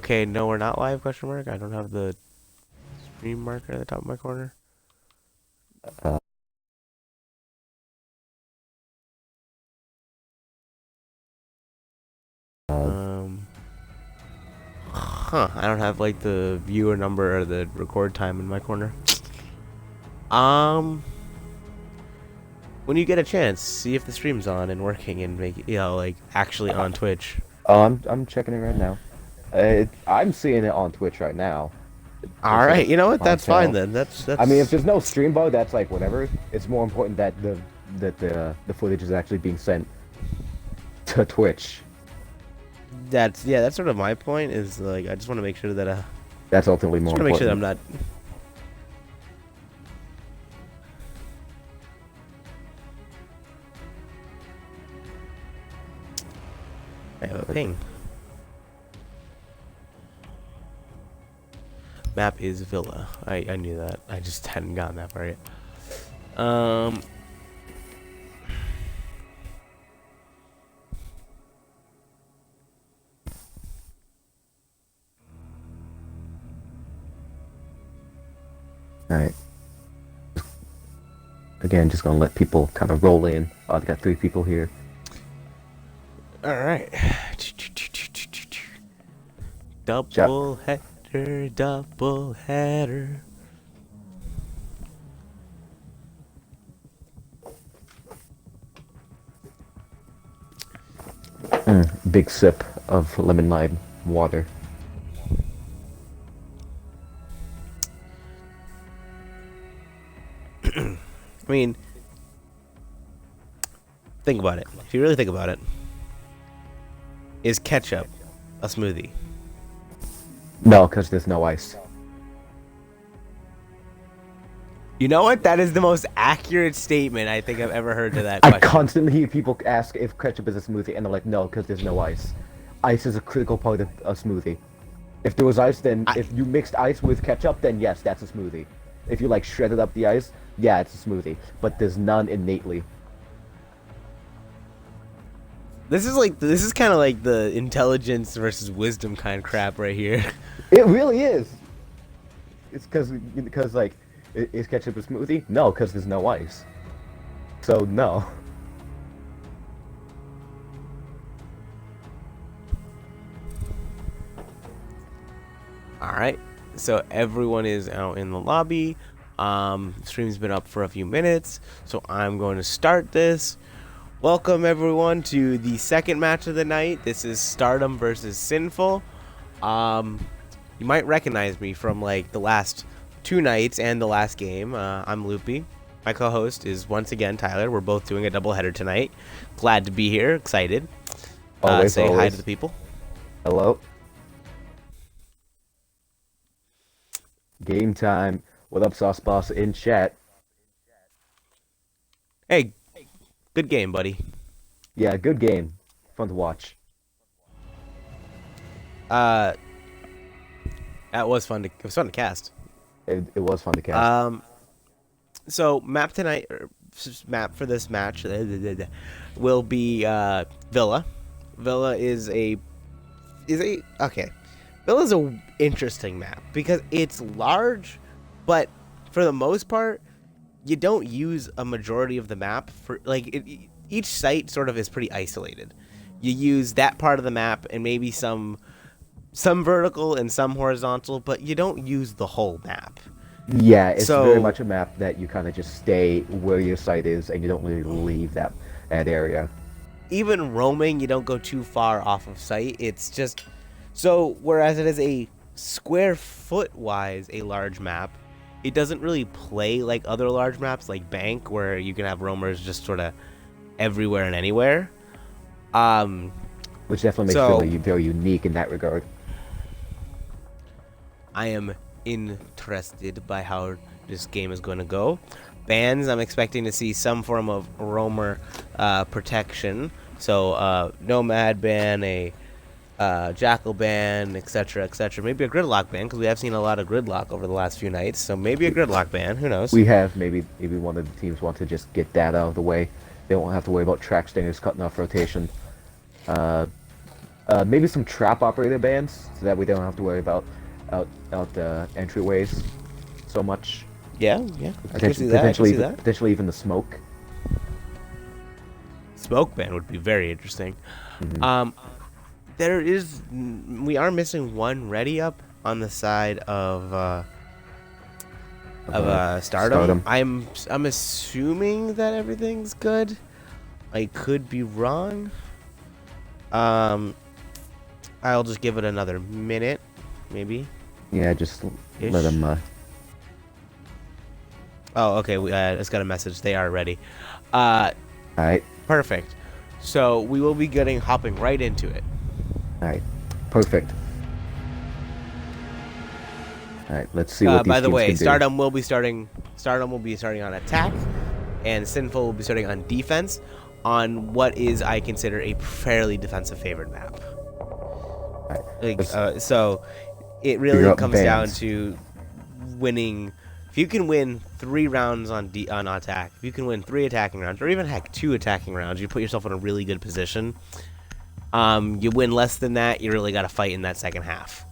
Okay, no, we're not live, question mark. I don't have the stream marker at the top of my corner. Uh, Um, I don't have like the viewer number or the record time in my corner. Um, when you get a chance, see if the stream's on and working and make it, like actually on Twitch. oh, I'm checking it right now. I'm seeing it on Twitch right now. All Instead right, of you know what? my That's fine channel. then. That's I mean, if there's no stream bug, that's like whatever. It's more important that the footage is actually being sent to Twitch. that's sort of my point. Is like I just want to make sure that That's ultimately more I'm important. not. I have a ping. Map is Villa. I knew that. I just hadn't gotten that far yet. Um. All right. Again, just gonna let people kind of roll in. Oh, I got 3 people here. All right. Shot. Double header, double header. Big sip of lemon lime water. I mean, think about it. If you really think about it, is ketchup a smoothie? No, because there's no ice. You know what? That is the most accurate statement I think I've ever heard to that I question. constantly hear people ask if ketchup is a smoothie, and they're like, no, because there's no ice. Ice is a critical part of a smoothie. If there was ice, then if you mixed ice with ketchup, then yes, that's a smoothie. If you like shredded up the ice, yeah, it's a smoothie. But there's none innately. This is kind of like the intelligence versus wisdom kind of crap right here. It really is. It's because like, is ketchup a smoothie? No, because there's no ice. So no. All right. So everyone is out in the lobby. Stream's been up for a few minutes, so I'm going to start this. Welcome everyone to the second match of the night. This is Stardom versus Sinful. You might recognize me from like the last 2 nights and the last game. I'm Loopy. My co-host is once again Tyler. We're both doing a doubleheader tonight. Glad to be here. Excited. Always, Say hi always. to the people. Hello. Game time. What up, Sauce Boss in chat? Hey, good game, buddy. Yeah, good game. Fun to watch. That was fun. It was fun to cast. It was fun to cast. So map tonight, or map for this match will be Villa. Villa is okay. Villa's a interesting map because it's large, but for the most part, you don't use a majority of the map for like each site sort of is pretty isolated. You use that part of the map and maybe some vertical and some horizontal, but you don't use the whole map. Yeah, it's very So much a map that you kind of just stay where your site is, and you don't really leave that area. even roaming, you don't go too far off of site. It's just so whereas it is a square foot wise a large map, it doesn't really play like other large maps like Bank where you can have roamers just sort of everywhere and anywhere. Which definitely makes So- Philly very unique in that regard. I am interested by how this game is going to go. Bans, I'm expecting to see some form of roamer protection. So Nomad ban, a Jackal ban, etc., etc. Maybe a Gridlock ban, because we have seen a lot of Gridlock over the last few nights. So maybe a Gridlock ban, who knows? We have maybe one of the teams want to just get that out of the way. They won't have to worry about track stingers cutting off rotation. Maybe some trap operator bands, so that we don't have to worry about out the entryways so much. Yeah, I can see that. Potentially even the smoke. Smoke ban would be very interesting. Mm-hmm. We are missing one ready up on the side of Stardom. I'm assuming that everything's good. I could be wrong. I'll just give it another minute, maybe. Yeah, just let them. Oh, okay. We just got a message. They are ready. All right. Perfect. So we will be hopping right into it. All right. Perfect. All right. Let's see what these by the way, can do. Stardom will be starting on attack, and Sinful will be starting on defense, on what is, I consider, a fairly defensive favored map. Right. So it really comes down to winning. If you can win 3 rounds on attack, if you can win 3 attacking rounds, or even heck 2 attacking rounds, you put yourself in a really good position. You win less than that, you really got to fight in that second half.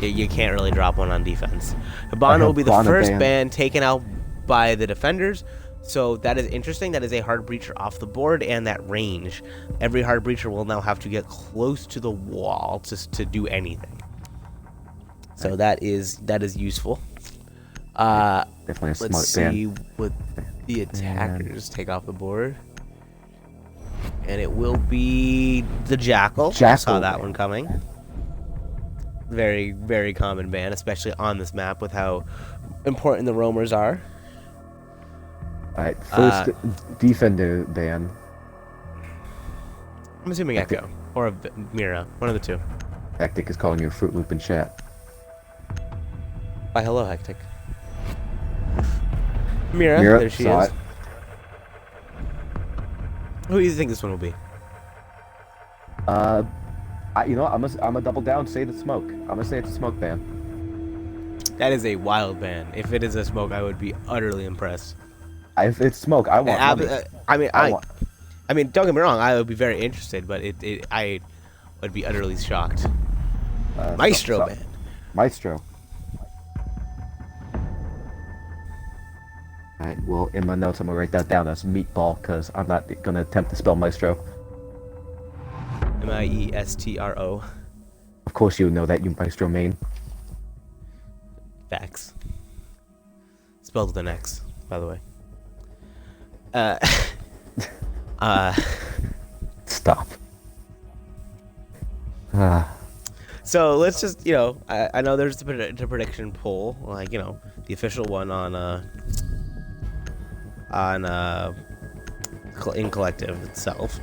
You can't really drop one on defense. Hibana will be the first ban taken out by the defenders. So that is interesting. That is a hard breacher off the board, and that range. Every hard breacher will now have to get close to the wall to do anything. So that is useful. Definitely a smart let's see what the attackers take off the board. And it will be the Jackal. I saw that one coming. Very, very common ban, especially on this map with how important the roamers are. Alright, first defender ban. I'm assuming Echo or Mira, one of the two. Hectic is calling you a Fruit Loop in chat. Why, hello, Hectic. Mira, there she is. Who do you think this one will be? You know, I'm a double down. Say the smoke. I'm gonna say it's a smoke ban. That is a wild ban. If it is a smoke, I would be utterly impressed. If it's smoke, I want money. I mean, don't get me wrong. I would be very interested, but I would be utterly shocked. Maestro ban. Maestro. Alright, well, in my notes, I'm gonna write that down as meatball, because I'm not gonna attempt to spell Maestro. Maestro. Of course you know that, you Maestro main. Facts. Spelled with an X, by the way. Stop. So let's just, I know there's the prediction poll, like, the official one in Collective itself.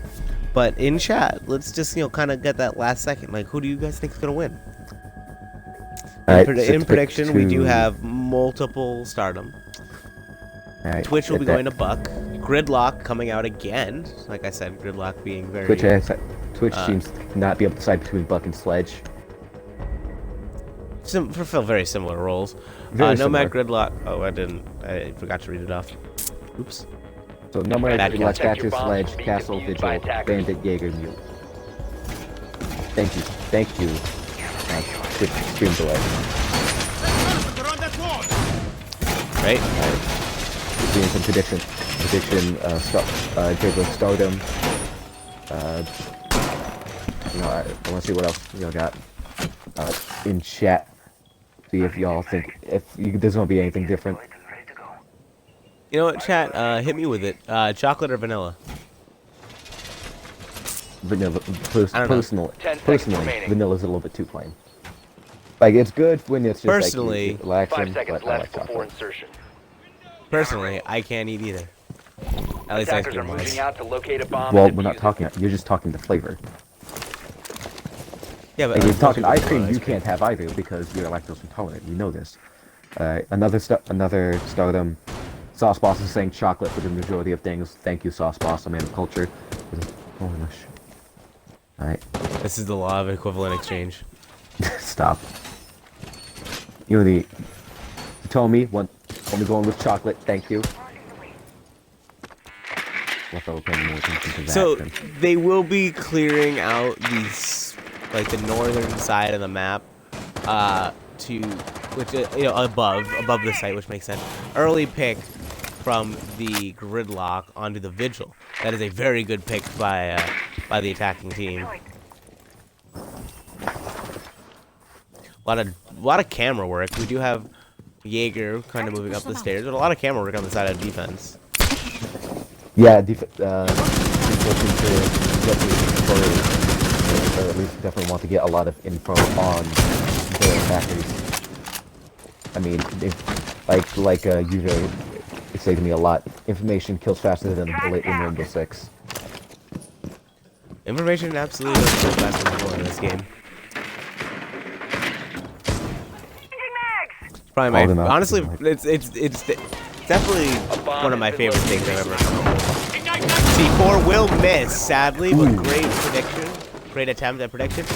But in chat, let's just, kind of get that last second. Like, who do you guys think is going to win? In prediction, we do have multiple Stardom. Right, Twitch will be going to Buck. Gridlock coming out again. Like I said, Gridlock being very... Twitch seems to not be able to decide between Buck and Sledge. Fulfill very similar roles. Nomad Gridlock... Oh, I forgot to read it off. Oops. So Nomad Gridlock, Thatcher, Sledge, Castle, Vigil, Bandit, Jaeger, Mute. Thank you. Stream delay. Right? Doing some prediction Stardom. I want to see what else y'all got in chat. See if y'all think there's gonna be anything different. You know what, chat? Hit me with it. Chocolate or vanilla? Vanilla. Personally, vanilla's a little bit too plain. Like, it's good when it's just personally, like relaxing, 5 seconds but I like left before chocolate. insertion. Personally, I can't eat either. At least Attackers are moving out to locate a bomb. Well, we're not talking. You're just talking the flavor. Yeah, but if you're talking ice cream, you can't have either because you're lactose intolerant. You know this. Another Stardom. Sauce Boss is saying chocolate for the majority of things. Thank you, Sauce Boss. I'm in culture. Oh my gosh. Alright. This is the law of equivalent exchange. Stop. You told me only going with chocolate. Thank you. So they will be clearing out these like the northern side of the map, to which above the site, which makes sense. Early pick from the gridlock onto the vigil. That is a very good pick by the attacking team. A lot of camera work. We do have Jaeger kind of moving up the stairs, but a lot of camera work on the side of defense. Yeah, people seem to definitely, or at least definitely want to get a lot of info on their attackers. I mean, you very say to me a lot, information kills faster than bullet in Rainbow Six. Information absolutely does kill faster than bullet in this game. Probably my honestly, it's definitely one of my favorite things I've ever come up with. C4 will miss, sadly, but great prediction, great attempt at prediction.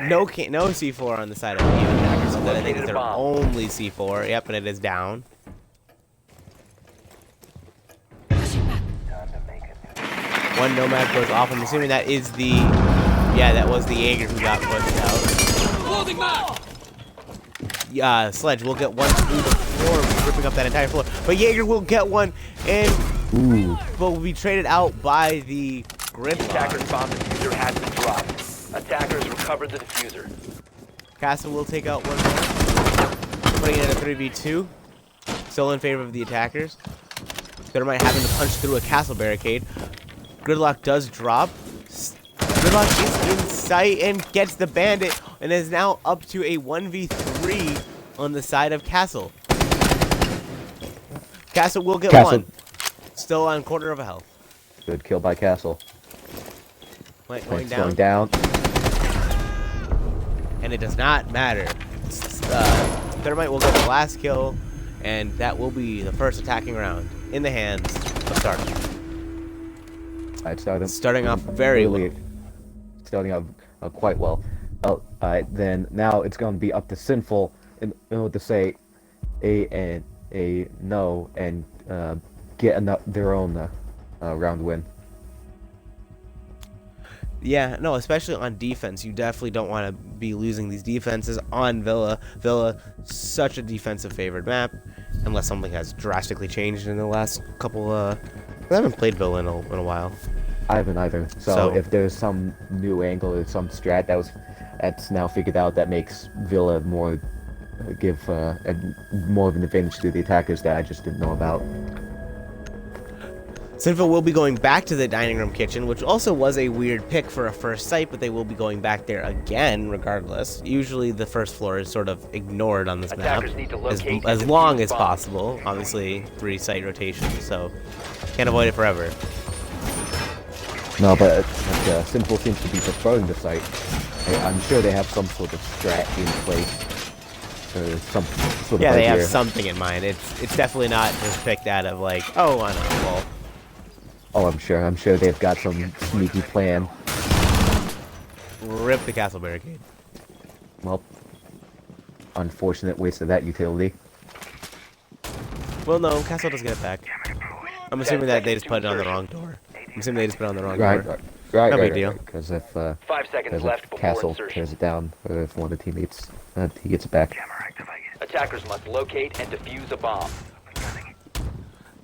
No C4 on the side of the attacker, so that I think is their only C4. Yep, and it is down. One Nomad goes off. I'm assuming that is that was the Jaeger who got pushed out. Sledge will get one through the floor, ripping up that entire floor. But Jaeger will get one, and will be traded out by the gridlock. Attacker's bomb diffuser has been dropped. Attackers recovered the diffuser. Castle will take out one more, putting it at a 3v2. Still in favor of the attackers. Thermite having to punch through a castle barricade. Gridlock does drop. Gridlock is in sight and gets the bandit, and is now up to a 1v3 on the side of Castle. Castle will get one. Still on quarter of a health. Good kill by Castle. Going down. And it does not matter. Thermite will get the last kill, and that will be the first attacking round in the hands of Stardom. Starting off very well. Starting off quite well. Then now it's going to be up to Sinful in order to say a no and get their own round win. Yeah, no, especially on defense. You definitely don't want to be losing these defenses on Villa. Villa, such a defensive favored map, unless something has drastically changed in the last couple. I haven't played Villa in a while. I haven't either. So if there's some new angle or some strat that's now figured out that makes Villa give more of an advantage to the attackers that I just didn't know about. Sinful will be going back to the dining room kitchen, which also was a weird pick for a first site, but they will be going back there again regardless. Usually the first floor is sort of ignored on this map as long as possible. Obviously 3 site rotations, so can't avoid it forever. No, but Sinful seems to be preferring the site. I'm sure they have some sort of strat in place. Or some sort of idea. They have something in mind. It's definitely not just picked out of like, oh, why not? Well, oh, I'm sure they've got some sneaky plan. Rip the castle barricade. Well, unfortunate waste of that utility. Well, no, castle does get it back. I'm assuming that they just put it on the wrong door. I'm assuming they just put it on the wrong door. Right. No big deal. Because if 5 seconds left before Castle insertion. tears it down, or if one of the teammates he gets it back. Attackers must locate and defuse a bomb.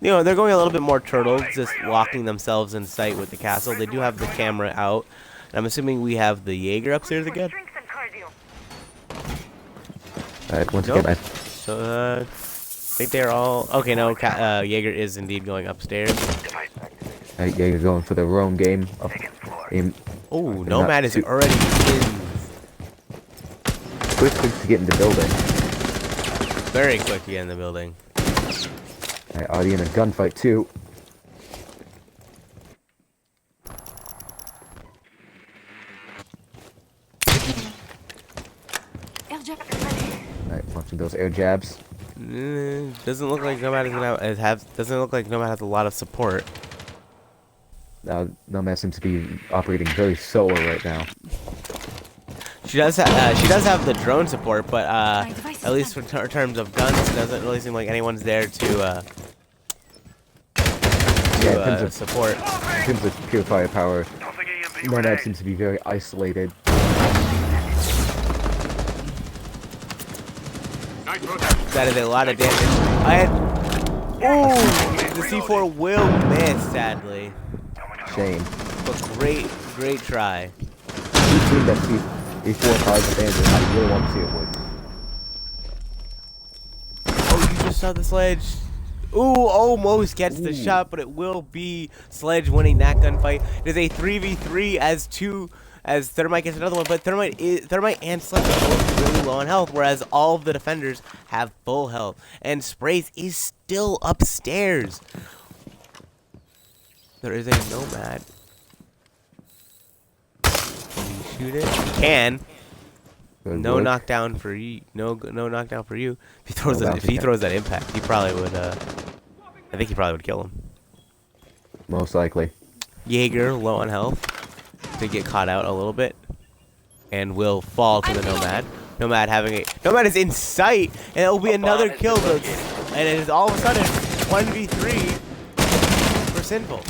You know, they're going a little bit more turtle, just locking themselves in sight with the castle. They do have the camera out. And I'm assuming we have the Jaeger upstairs again. Alright, once again, So, I think they're all... Okay, no, Jaeger is indeed going upstairs. Alright, Jaeger going for the roam game. Oh, Nomad is already in. Quick to get in the building. Very quick to get in the building. Alright, already in a gunfight too. Alright, watching those air jabs. Doesn't look like Nomad is gonna doesn't look like Nomad has a lot of support. Nomad seems to be operating very solo right now. She does have the drone support, but at least in terms of guns, it doesn't really seem like anyone's there to support. In terms of pure firepower, Nomad seems to be very isolated. That is a lot of damage. Ooh, the C4 will miss, sadly. Shame. But great try. Between that C4 cards and bandit, I really want to see it work. Oh, you just saw the Sledge. Ooh, almost gets the shot, but it will be Sledge winning that gunfight. It is a 3v3 as Thermite gets another one, but Thermite and Sledge are both really low on health, whereas all of the defenders have full health. And Sprays is still upstairs. There is a Nomad. Can he shoot it? He can. No knockdown for you. No knockdown for you. If he throws that impact, he probably would. I think he probably would kill him. Most likely. Jaeger low on health to get caught out a little bit, and will fall to the Nomad. Nomad is in sight, and it will be another kill. And it is all of a sudden 1v3 for Sinful.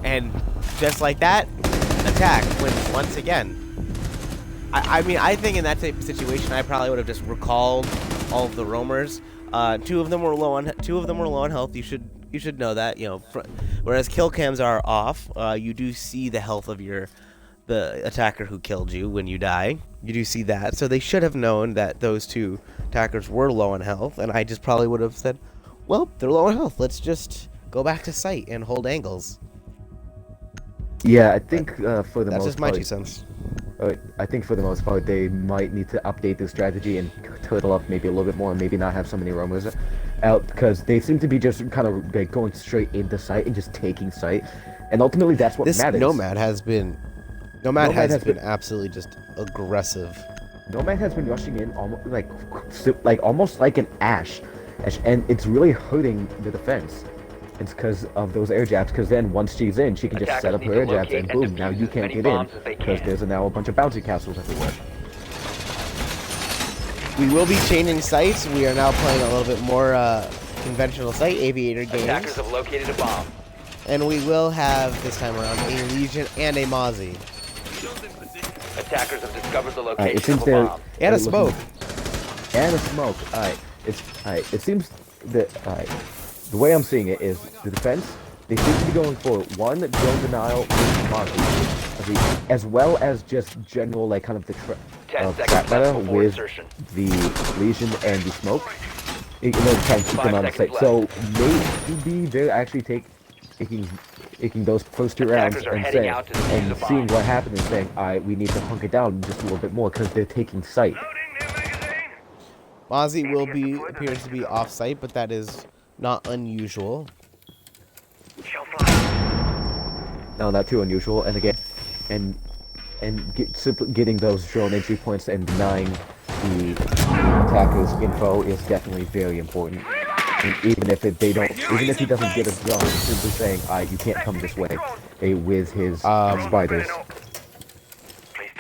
And just like that, attack wins once again. I mean, I think in that type of situation, I probably would have just recalled all of the roamers. Two of them were low on health. You should know that. You know, whereas kill cams are off, you do see the health of the attacker who killed you when you die. You do see that, so they should have known that those two attackers were low on health, and I just probably would have said, well, they're low on health. Let's just go back to site and hold angles. Yeah, I think for the most part... That's just my 2 cents. I think for the most part, they might need to update the strategy and total up maybe a little bit more, and maybe not have so many roamers out, because they seem to be just kind of like going straight into site and just taking site, and ultimately that's what matters. Nomad has been absolutely just aggressive. Nomad has been rushing in almost like an Ash, and it's really hurting the defense. It's because of those air jabs, because then once she's in, she can just set up her air jabs, and boom, now you can't get in, because there's now a bunch of bouncy castles everywhere. We will be changing sites. We are now playing a little bit more conventional site, Aviator games. Attackers have located a bomb. And we will have, this time around, a Legion and a Mozzie. Attackers have discovered the It location seems of a bomb. And a smoke. And a smoke. It seems that, the way I'm seeing it is the defense, they seem to be going for one, drone denial with Mozzie, as well as just general, like, kind of the trap meta with the Legion and the smoke, in order to try and keep them on the site. So maybe they're actually taking those first 2 rounds and seeing what happened and saying, alright, we need to hunker down just a little bit more because they're taking site. Mozzie appears to be off site, but that is not unusual. No, not too unusual. And again, simply getting those drone entry points and denying the attacker's info is definitely very important. And even if he doesn't get a drone, simply saying, you can't come this way, with his spiders.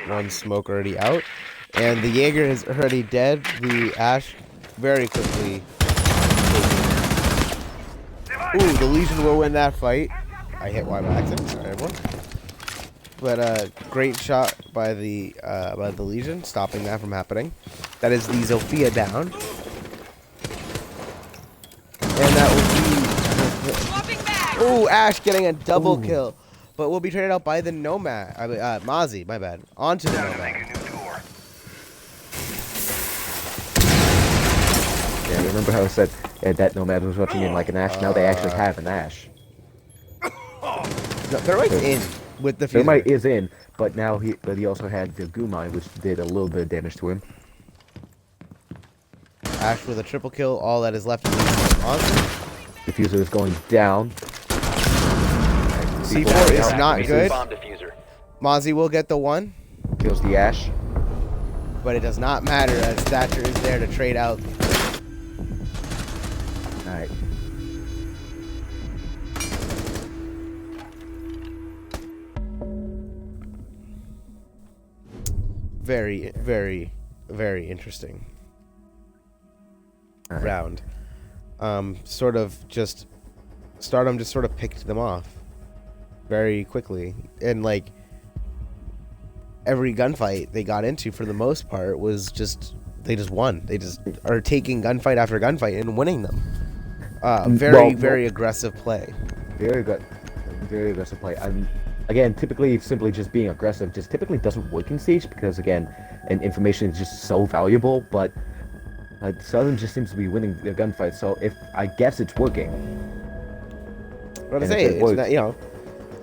One smoke already out, and the Jaeger is already dead. The Ash very quickly. Ooh, the Legion will win that fight. I hit Y by accident, sorry everyone. But great shot by the Legion, stopping that from happening. That is the Zofia down. And that will be... Ooh, Ash getting a double kill. But will be traded out by the Nomad. Mozzie, my bad. Onto the Nomad. Yeah, remember how I said that Nomad was rushing in like an Ash? Now they actually have an Ash. No, Thermite's in with the fuser. Thermite is in, but now he also had the Gumai, which did a little bit of damage to him. Ash with a triple kill. All that is left is on. Diffuser is going down. C4 is not good. Mozzie will get the 1. Kills the Ash. But it does not matter as Thatcher is there to trade out. Alright. Very, very, very interesting round. Stardom just sort of picked them off. very quickly, and like every gunfight they got into for the most part was just they just won. They just are taking gunfight after gunfight and winning them. Very aggressive play. Very good, very aggressive play. Again, typically simply just being aggressive just typically doesn't work in Siege because again, and information is just so valuable. But Stardom just seems to be winning the gunfight. So if I guess it's working. What to say? It's not, you know.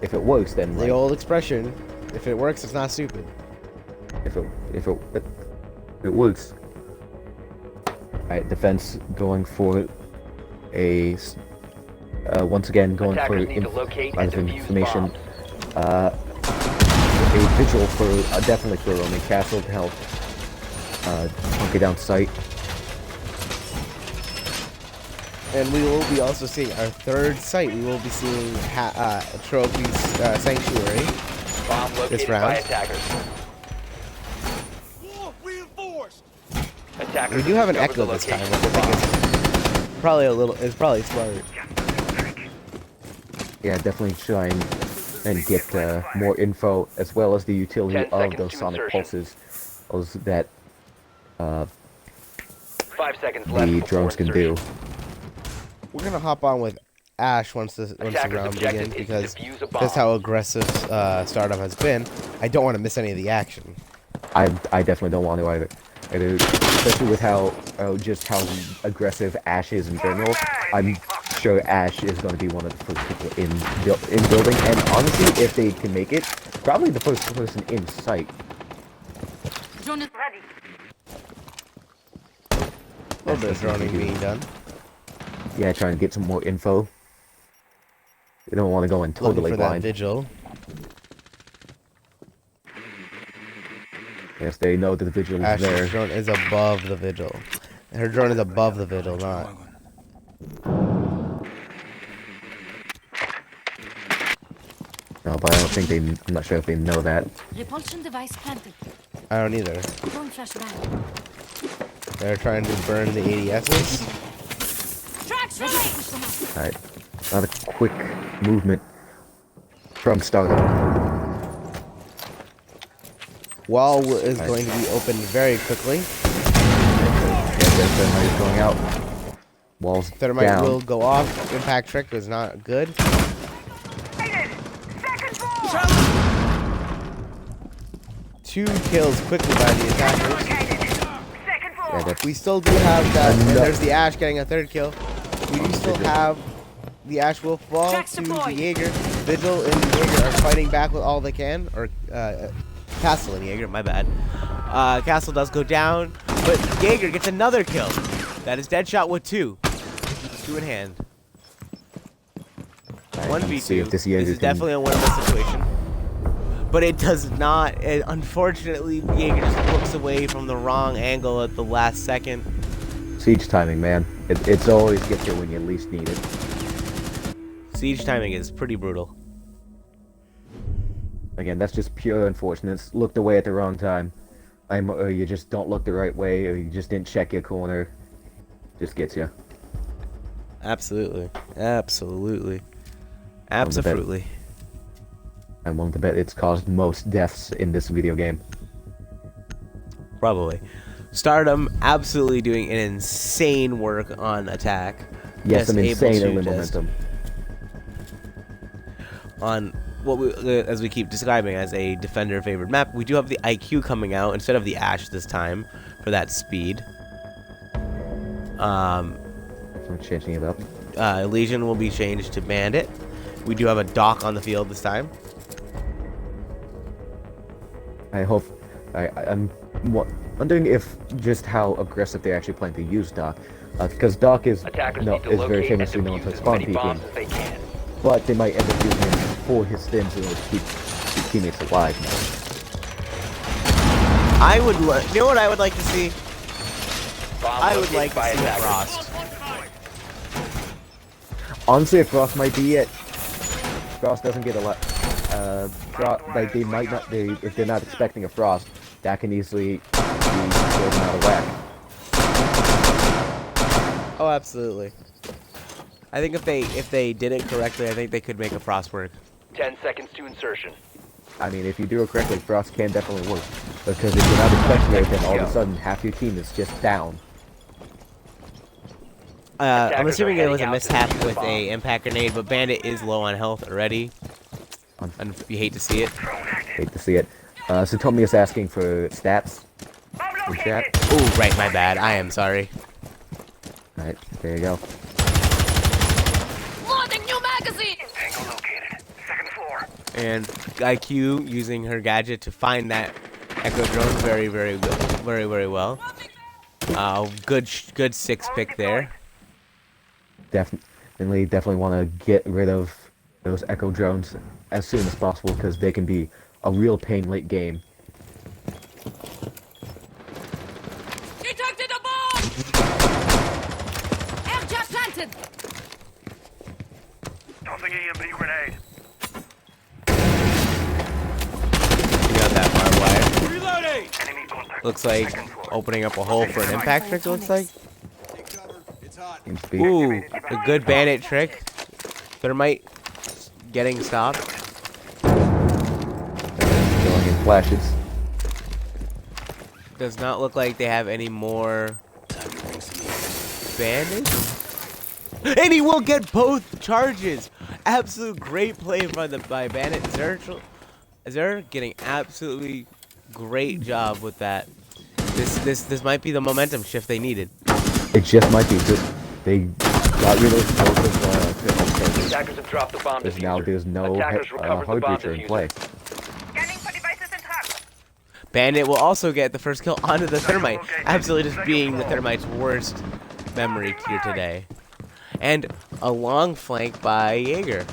If it works, then the old expression: if it works, it's not stupid. If it works. Alright, defense going for a once again going for information. A vigil for definitely for Roman Castle to help hunker down site. And we will be also seeing our third site. We will be seeing Trophy's Sanctuary this round. We do have an echo this time, which I think is probably smart. Yeah, definitely try and get more info as well as the utility of those sonic pulses, that 5 seconds left the drones can do. We're gonna hop on with Ash once the round begins because that's how aggressive Stardom has been. I don't want to miss any of the action. I definitely don't want to either, especially with how aggressive Ash is in general. I'm sure Ash is going to be one of the first people in building, and honestly, if they can make it, probably the first person in sight. Drone is ready. A little bit of droning being done. Yeah, trying to get some more info. You don't want to go in totally blind. That vigil. Yes, they know that the vigil is Ash's there. drone is above the vigil. Her drone is above the vigil, not. No, but I don't think I'm not sure if they know that. Repulsion device planted. I don't either. Drone flash bang. They're trying to burn the ADSs. Tracks ready. Alright, not a quick movement from Stardom. Wall is going to be opened very quickly. Yeah, Thermite is going out. Wall's Thermite down. will go off. Impact trick was not good. Two kills quickly by the attackers. Yeah, We still do have that. And there's the Ash getting a third kill. We do still have the Ash will fall to the Jaeger. Vigil and Jaeger are fighting back with all they can. Or Castle and Jaeger, my bad. Castle does go down, but Jaeger gets another kill. That is Deadshot with 2. 2 in hand. 1v2. This is definitely a winnable situation. But it does not. Unfortunately, Jaeger just looks away from the wrong angle at the last second. Siege timing, man. It's always gets you when you least need it. Siege timing is pretty brutal. Again, that's just pure unfortunate. Looked away at the wrong time. Or you just don't look the right way, or you just didn't check your corner. Just gets you. Absolutely. Absolutely. Absolutely. I'm willing to bet it's caused most deaths in this video game. Probably. Stardom absolutely doing an insane work on attack. Yes, an insane early momentum. On what as we keep describing as a defender favored map, we do have the IQ coming out instead of the Ash this time for that speed. I'm changing it up. Legion will be changed to Bandit. We do have a Doc on the field this time. I hope. I'm wondering if just how aggressive they're actually planning to use Doc, because Doc is very famously known for spawn peeking, but they might end up using him for his stims in order to keep teammates alive. I would, you know what I would like to see? I would like to see a Frost. Honestly, Frost might be it. Frost doesn't get a lot. Like they might not. If they're not expecting a Frost, that can easily be taken out of whack. Oh, absolutely. I think if they did it correctly, I think they could make a Frost work. 10 seconds to insertion. I mean, if you do it correctly, Frost can definitely work. Because if you're not expecting it, then all of a sudden half your team is just down. I'm Attackers assuming are it was a heading out to mishap defuse the with bomb. a impact grenade, but Bandit is low on health already. And you hate to see it. Hate to see it. Satomi is asking for stats. In chat. Oh, right, my bad. I am sorry. Alright, there you go. Loading new magazine! Tango located. Second floor. And IQ using her gadget to find that Echo drone very, very good, very, very well. Good 6 pick there. Definitely want to get rid of those Echo drones as soon as possible because they can be a real pain late game. Detected a bomb! Air jet planted! Tossing EMP grenade. You got that barbed wire. Reloading. Enemy contact. Looks like opening up a hole for an impact trick, it looks like. Seems to be. Ooh, a good bandit trick. Thermite getting stopped. Going in flashes. Does not look like they have any more bandits. And he will get both charges. Absolute great play by Bandit. Zer getting absolutely great job with that. This might be the momentum shift they needed. It just might be good. They got rid of both of the Attackers have dropped the bomb because diffuser. now there's no Attackers recovered the hard bomb breacher in diffuser. play. Scanning for devices in trap. Bandit will also get the first kill onto the Thermite. Absolutely just being the Thermite's worst memory here today. And a long flank by Jaeger.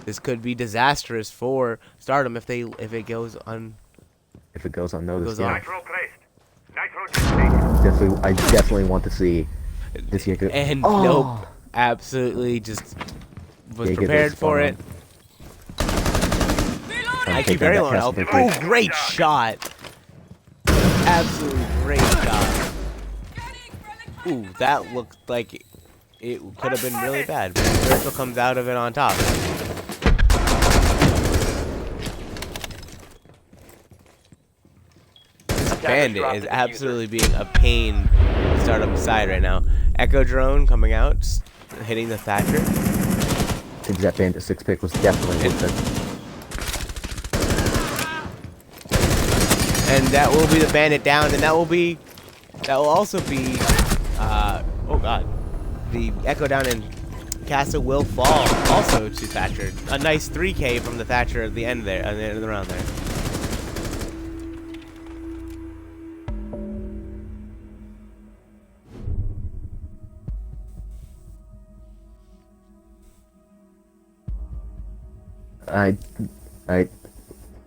This could be disastrous for Stardom if it goes If it goes unnoticed, Goes on. yeah. Nitro placed. Nitro detonated. I definitely want to see this Jaeger. and Oh! nope, absolutely just was Jaeger prepared is for fun. it. Trying to IQ take very down low that on health. Castle Oh, Breach. great shot! Absolutely great shot. Ooh, that looked like it could have been really bad, but Virgil comes out of it on top. Bandit is absolutely being a pain to start up the side right now. Echo drone coming out, hitting the Thatcher. Seems that Bandit 6 pick was definitely worth it. And that will be the Bandit down, and that will also be oh god. The Echo down and Castle will fall also to Thatcher. A nice 3K from the Thatcher at the end there, at the end of the round there.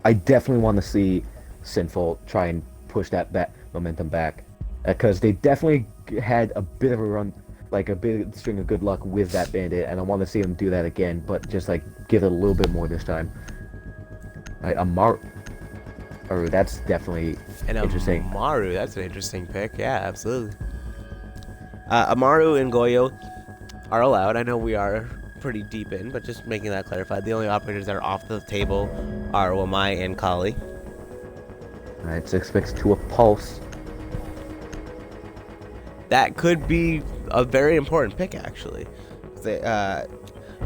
I definitely want to see Sinful try and push that momentum back, because they definitely had a bit of a run, like a big string of good luck with that Bandit, and I want to see them do that again, but just like give it a little bit more this time. That's definitely And interesting. Amaru, that's an interesting pick. Yeah, absolutely. Amaru and Goyo are allowed. I know we are pretty deep in, but just making that clarified. The only operators that are off the table are Wamai and Kali. Alright, 6 picks to a pulse. That could be a very important pick, actually. They,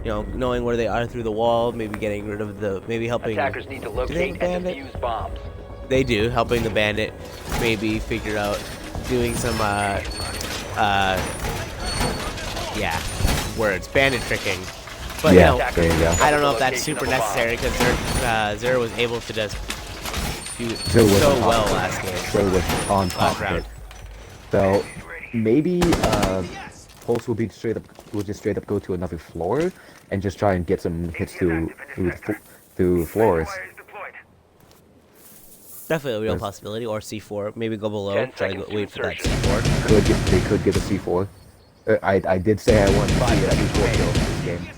knowing where they are through the wall, maybe getting rid of maybe helping. Attackers need to Do they have locate a and bandit? defuse bombs. They do, helping the Bandit maybe figure out doing some words, bandit tricking. But Yeah, you know, there you go. I don't know if that's super necessary because Zero was able to just do Zero was so on top well of it. last game. Zero was on top Last of round. it. So maybe Pulse will just straight up go to another floor and just try and get some hits through floors. Wire is deployed. Definitely a real Yes. possibility. Or C4, maybe go below, 10 try to seconds to wait for that insertion. C4. They could get a C4. I did say I wanted to see a C4 kill this game.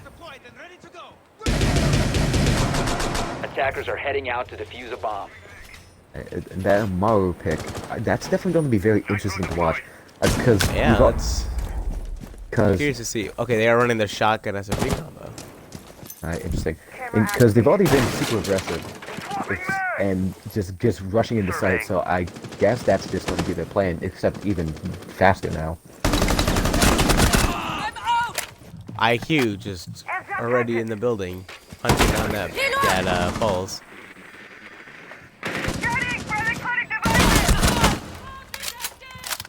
Attackers are heading out to defuse a bomb. That Maru pick, that's definitely going to be very interesting to watch. Because Yeah, let's because curious to see. Okay, they are running the shotgun SMG combo. Alright, interesting. Because they've already been super aggressive. And just rushing into sight, so I guess that's just going to be their plan, except even faster now. IQ just already in the building, hunting down that Pulse.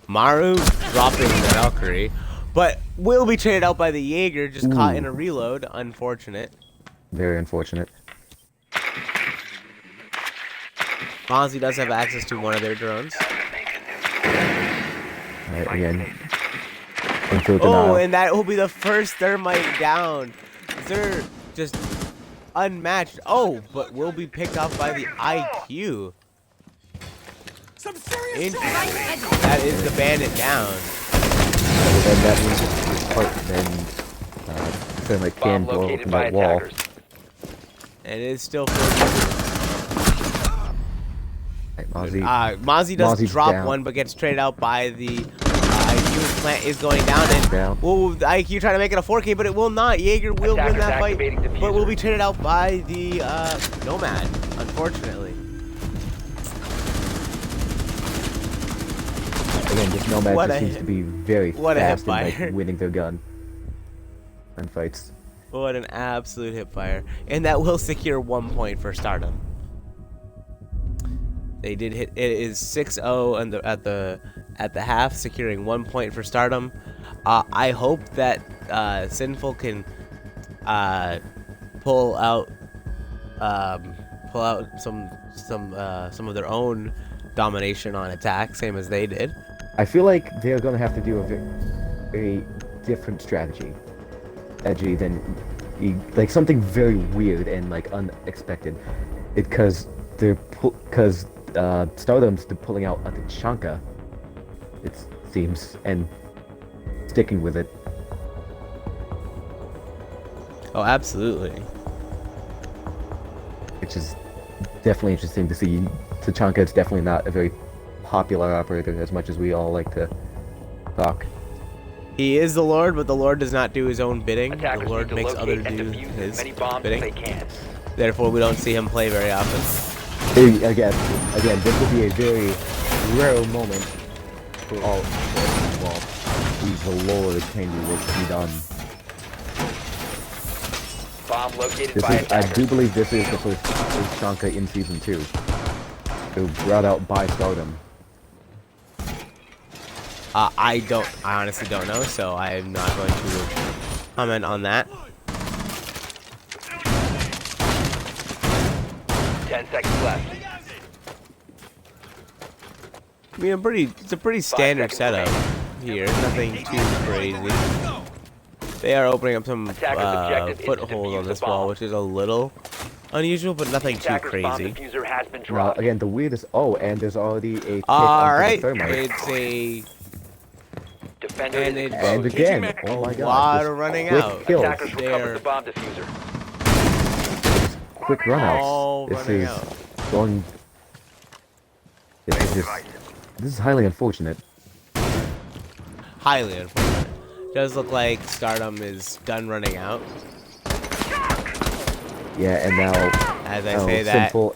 Maru dropping the Valkyrie, but will be traded out by the Jaeger, just caught in a reload. Unfortunate. Very unfortunate. Mozzie does have access to one of their drones. Alright, again. Oh, and that will be the first thermite down. They're just unmatched. Oh, but will be picked off by the IQ. Interesting. That is the bandit down. And that means it's part then thermite can blow open that wall. And it is still 4. Mozzie does drop down. One, but gets traded out by the IQ. Plant is going down, and the IQ trying to make it a 4K, but it will not. Jaeger will win that fight, but will be traded out by the Nomad, unfortunately. Again, this Nomad just seems to be very fast in like, winning their gun and fights. What an absolute hipfire, and that will secure 1 point for Stardom. They did hit. It is 6-0 at the half, securing 1 point for Stardom. I hope that Sinful can pull out some of their own domination on attack, same as they did. I feel like they're gonna have to do a very different strategy, edgy than like something very weird and like unexpected, because Stardom's pulling out a Tachanka, it seems, and sticking with it. Oh, absolutely. Which is definitely interesting to see. Tachanka is definitely not a very popular operator as much as we all like to talk. He is the Lord, but the Lord does not do his own bidding. The Lord makes others do his bidding. Therefore, we don't see him play very often. Again, this will be a very rare moment for all. Well, the Lord changes what to be done. Bomb located by I do believe this is the first Tachanka in Season 2. It was brought out by Stardom. I honestly don't know, so I am not going to comment on that. 10 seconds left. I mean, it's a pretty standard setup here. Nothing too crazy. They are opening up some footholds on this wall, which is a little unusual, but nothing too crazy. Now, again, the weirdest. Oh, and there's already a kick Alright, thermite. it's a... And again, oh my god. A lot of running out. Attackers recovered the bomb diffuser. Quick runouts. This is highly unfortunate. Highly unfortunate. Does look like Stardom is done running out. Yeah, and now as I say that, Sinful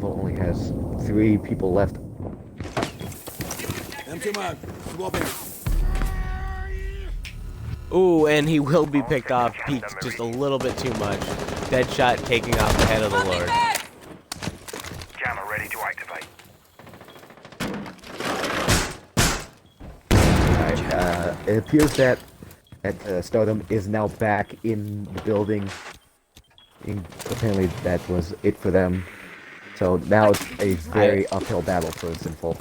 only has 3 people left. Ooh, and he will be picked off. Peaked just a little bit too much. Deadshot taking off the head of the Lord. Jammer ready to activate. Alright, it appears that Stardom is now back in the building. Apparently that was it for them. So now it's a very uphill battle for Sinful.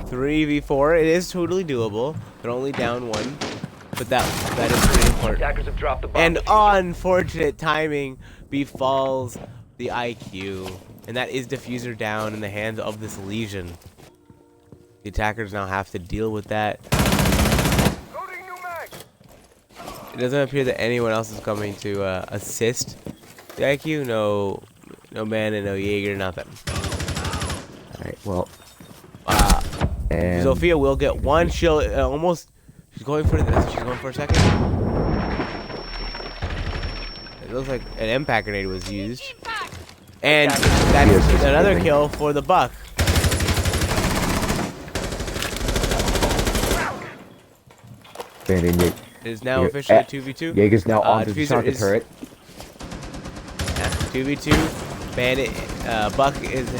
3v4, it is totally doable. They're only down 1, but that is pretty important. Attackers have dropped the bomb. And unfortunate timing befalls the IQ, and that is diffuser down in the hands of this Legion. The attackers now have to deal with that. It doesn't appear that anyone else is coming to assist the IQ. No man and no Jaeger, nothing. Alright, well. And Sophia will get one. She'll almost. She's going for this. She's going for a second. looks like an impact grenade was used. Impact. And Yes, that's it's another giving. kill for the Buck. Banding It is now officially a 2v2. Jaeger's now on the Diffuser Chonka is turret. 2v2. Bandit, Buck is the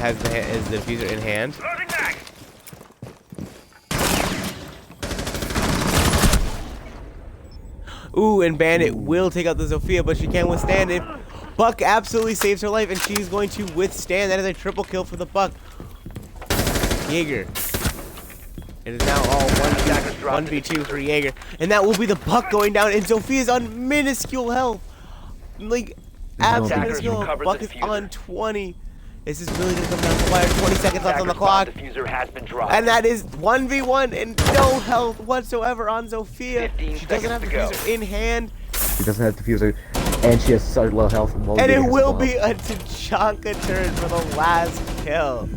diffuser in hand. Loading back. Ooh, and Bandit will take out the Zofia, but she can't withstand it. Buck absolutely saves her life, and she's going to withstand. That is a triple kill for the Buck. Jaeger. It is now all 1v2 for Jaeger. And that will be the Buck going down, and Zofia's on minuscule health. Like, absolutely Attackers minuscule. recovered Buck the is diffuser. on 20. This is really going to come down to the wire. 20 seconds left on the clock. Diffuser has been dropped. And that is 1v1 and no health whatsoever on Zofia. 15 She doesn't have the seconds to diffuser in hand. She doesn't have diffuser, and she has such low health. And it will be a Tachanka turn for the last kill.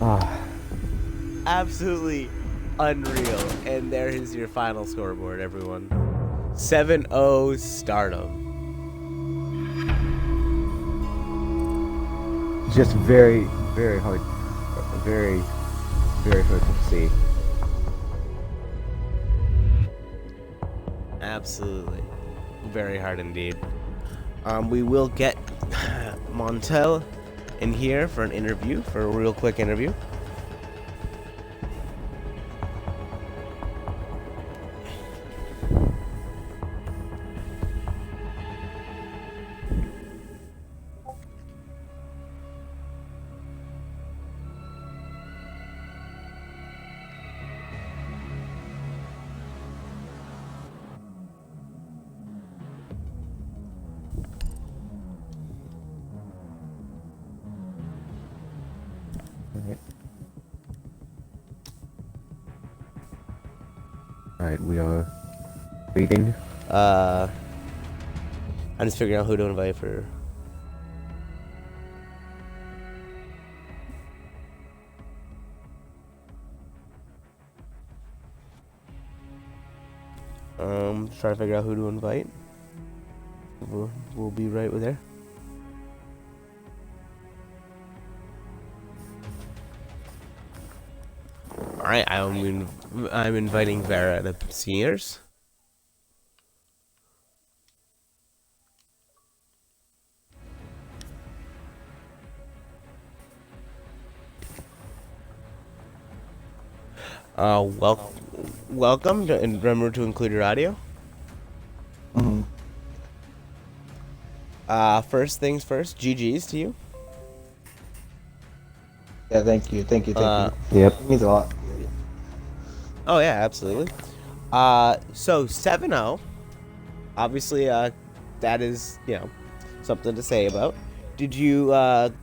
Ah, Absolutely unreal. And there is your final scoreboard, everyone. 7-0 Stardom. just very, very hard, very, very hard to see. Absolutely. Very hard indeed. We will get Montel in here for an interview, for a real quick interview. Alright, we are waiting. I'm just figuring out who to invite for. Trying to figure out who to invite. We'll be right with there. All right, I'm inviting Vera the seniors. Welcome, and remember to include your audio. First things first, GG's to you. Yeah, thank you, thank you. Yep. It means a lot. Oh yeah, absolutely. So 7-0. Obviously, that is, something to say about. Did you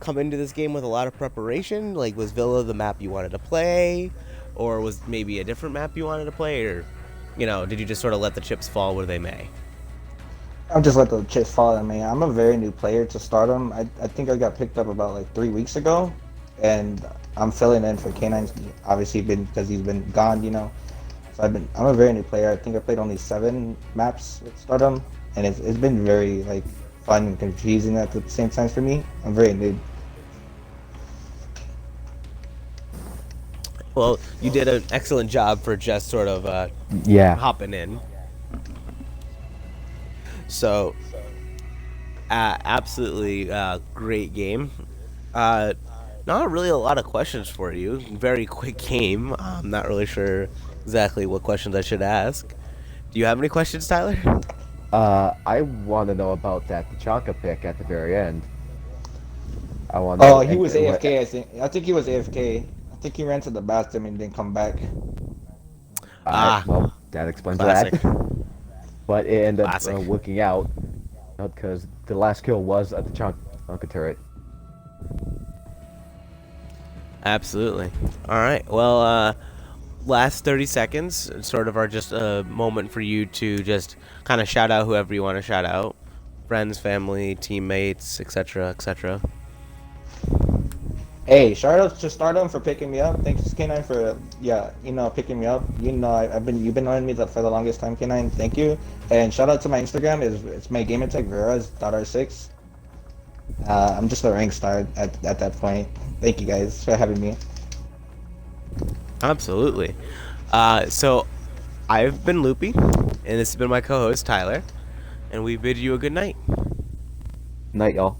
come into this game with a lot of preparation? Like, was Villa the map you wanted to play, or was maybe a different map you wanted to play, or did you just sort of let the chips fall where they may? I'm just let the chips fall on me. I'm a very new player to Stardom. I think I got picked up about like 3 weeks ago, and I'm filling in for K9's obviously because he's been gone, So I'm a very new player. I think I played only 7 maps with Stardom, and it's been very like fun and confusing at the same time for me. I'm very new. Well, you did an excellent job for just sort of Yeah. hopping in. So, absolutely great game. Not really a lot of questions for you. Very quick game. I'm not really sure exactly what questions I should ask. Do you have any questions, Tyler? I want to know about that Tachanka pick at the very end. I want. Oh, he was AFK. I think he was AFK. I think he ran to the bathroom and didn't come back. Well, that explains Classic. that. But it ended up Classic. working out because the last kill was at the Tachanka turret. Absolutely. All right. Well, last 30 seconds sort of are just a moment for you to just kind of shout out whoever you want to shout out. Friends, family, teammates, etc., etc. Hey, shout out to Stardom for picking me up. Thanks K9 for picking me up. You've been knowing me for the longest time, K9. Thank you. And shout out to my Instagram. It's my gamer tag Veras.r6. I'm just a rank star at that point. Thank you guys for having me. Absolutely. So I've been Loopy, and this has been my co-host Tyler, and we bid you a good night. Night, y'all.